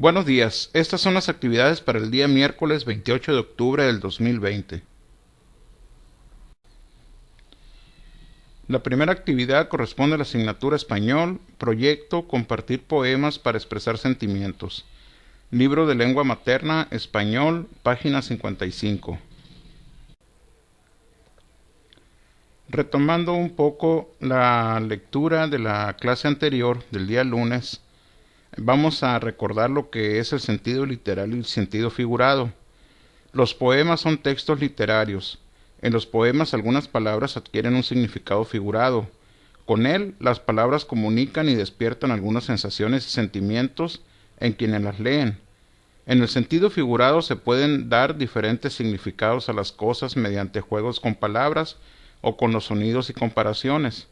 Buenos días, estas son las actividades para el día miércoles 28 de octubre del 2020. La primera actividad corresponde a la asignatura Español, Proyecto Compartir Poemas para Expresar Sentimientos. Libro de Lengua Materna, Español, página 55. Retomando un poco la lectura de la clase anterior, del día lunes, vamos a recordar lo que es el sentido literal y el sentido figurado. Los poemas son textos literarios. En los poemas algunas palabras adquieren un significado figurado. Con él, las palabras comunican y despiertan algunas sensaciones y sentimientos en quienes las leen. En el sentido figurado se pueden dar diferentes significados a las cosas mediante juegos con palabras o con los sonidos y comparaciones.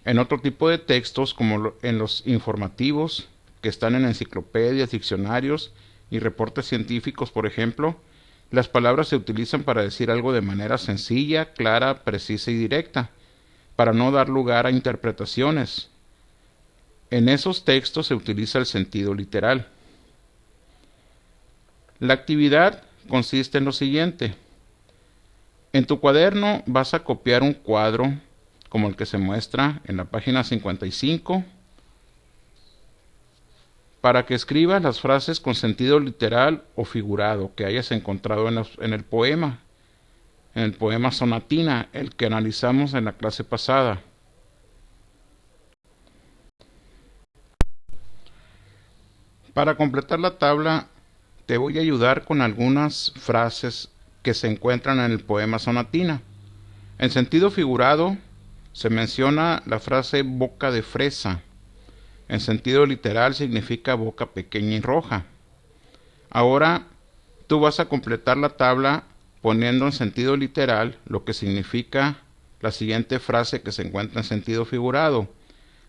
En otro tipo de textos, como en los informativos, que están en enciclopedias, diccionarios y reportes científicos, por ejemplo, las palabras se utilizan para decir algo de manera sencilla, clara, precisa y directa, para no dar lugar a interpretaciones. En esos textos se utiliza el sentido literal. La actividad consiste en lo siguiente. En tu cuaderno vas a copiar un cuadro como el que se muestra en la página 55 para que escribas las frases con sentido literal o figurado que hayas encontrado en el poema Sonatina, el que analizamos en la clase pasada. Para completar la tabla, te voy a ayudar con algunas frases que se encuentran en el poema Sonatina. En sentido figurado, se menciona la frase boca de fresa. En sentido literal significa boca pequeña y roja. Ahora tú vas a completar la tabla poniendo en sentido literal lo que significa la siguiente frase que se encuentra en sentido figurado.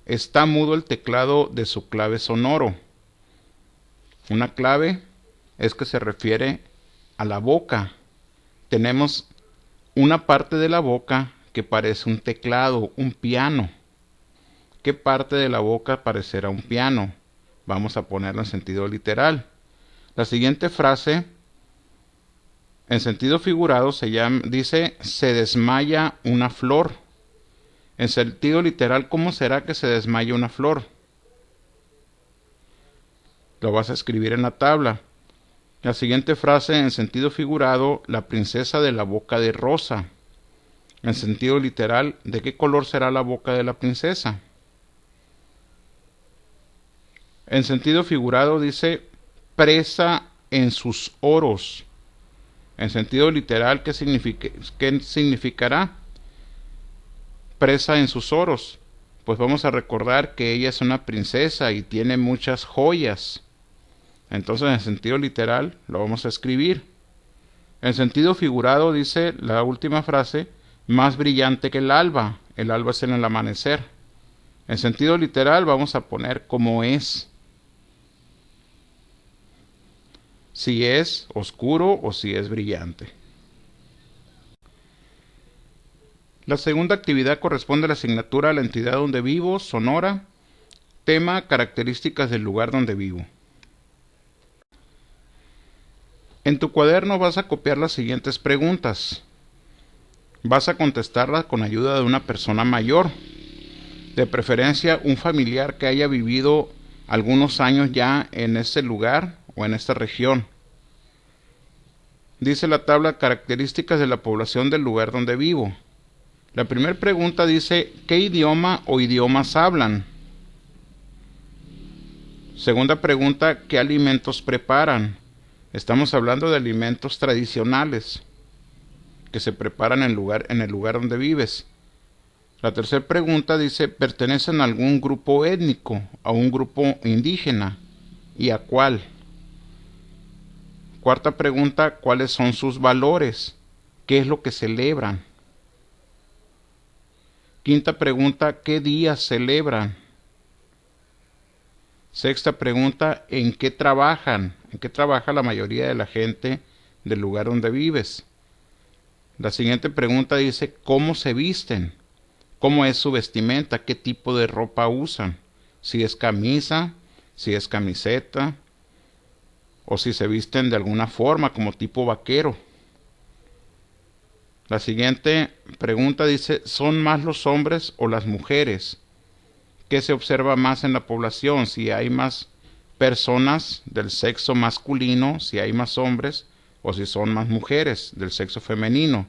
Está mudo el teclado de su clave sonoro. Una clave es que se refiere a la boca. Tenemos una parte de la boca que parece un teclado, un piano. ¿Qué parte de la boca parecerá un piano? Vamos a ponerlo en sentido literal. La siguiente frase, en sentido figurado, dice, se desmaya una flor. En sentido literal, ¿cómo será que se desmaya una flor? Lo vas a escribir en la tabla. La siguiente frase, en sentido figurado, la princesa de la boca de rosa. En sentido literal, ¿de qué color será la boca de la princesa? En sentido figurado dice, presa en sus oros. En sentido literal, ¿qué significará? Presa en sus oros. Pues vamos a recordar que ella es una princesa y tiene muchas joyas. Entonces, en sentido literal, lo vamos a escribir. En sentido figurado dice la última frase, más brillante que el alba. El alba es en el amanecer. En sentido literal vamos a poner como es. Si es oscuro o si es brillante. La segunda actividad corresponde a la asignatura a la entidad donde vivo, Sonora. Tema, características del lugar donde vivo. En tu cuaderno vas a copiar las siguientes preguntas. Vas a contestarlas con ayuda de una persona mayor, de preferencia un familiar que haya vivido algunos años ya en este lugar o en esta región. Dice la tabla características de la población del lugar donde vivo. La primera pregunta dice, ¿qué idioma o idiomas hablan? Segunda pregunta, ¿qué alimentos preparan? Estamos hablando de alimentos tradicionales que se preparan en el lugar donde vives. La tercera pregunta dice, ¿pertenecen a algún grupo étnico, a un grupo indígena? ¿Y a cuál? Cuarta pregunta, ¿cuáles son sus valores? ¿Qué es lo que celebran? Quinta pregunta, ¿qué días celebran? Sexta pregunta, ¿en qué trabajan? ¿En qué trabaja la mayoría de la gente del lugar donde vives? La siguiente pregunta dice, ¿cómo se visten? ¿Cómo es su vestimenta? ¿Qué tipo de ropa usan? Si es camisa, si es camiseta, o si se visten de alguna forma como tipo vaquero. La siguiente pregunta dice, ¿son más los hombres o las mujeres? ¿Qué se observa más en la población? Si hay más personas del sexo masculino, si hay más hombres, o si son más mujeres del sexo femenino.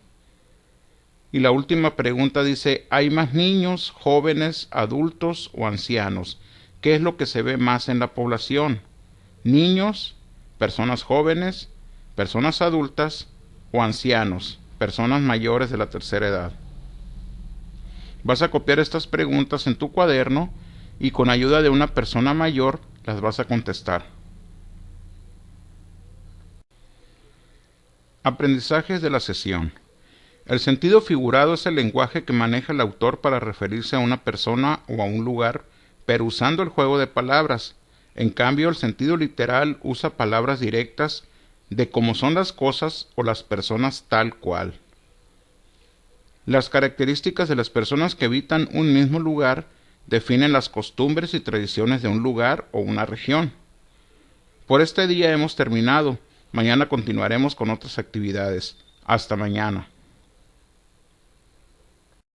Y la última pregunta dice, ¿hay más niños, jóvenes, adultos o ancianos? ¿Qué es lo que se ve más en la población? ¿Niños, personas jóvenes, personas adultas o ancianos, personas mayores de la tercera edad? Vas a copiar estas preguntas en tu cuaderno y con ayuda de una persona mayor las vas a contestar. Aprendizajes de la sesión. El sentido figurado es el lenguaje que maneja el autor para referirse a una persona o a un lugar, pero usando el juego de palabras. En cambio, el sentido literal usa palabras directas de cómo son las cosas o las personas tal cual. Las características de las personas que habitan un mismo lugar definen las costumbres y tradiciones de un lugar o una región. Por este día hemos terminado. Mañana continuaremos con otras actividades. Hasta mañana.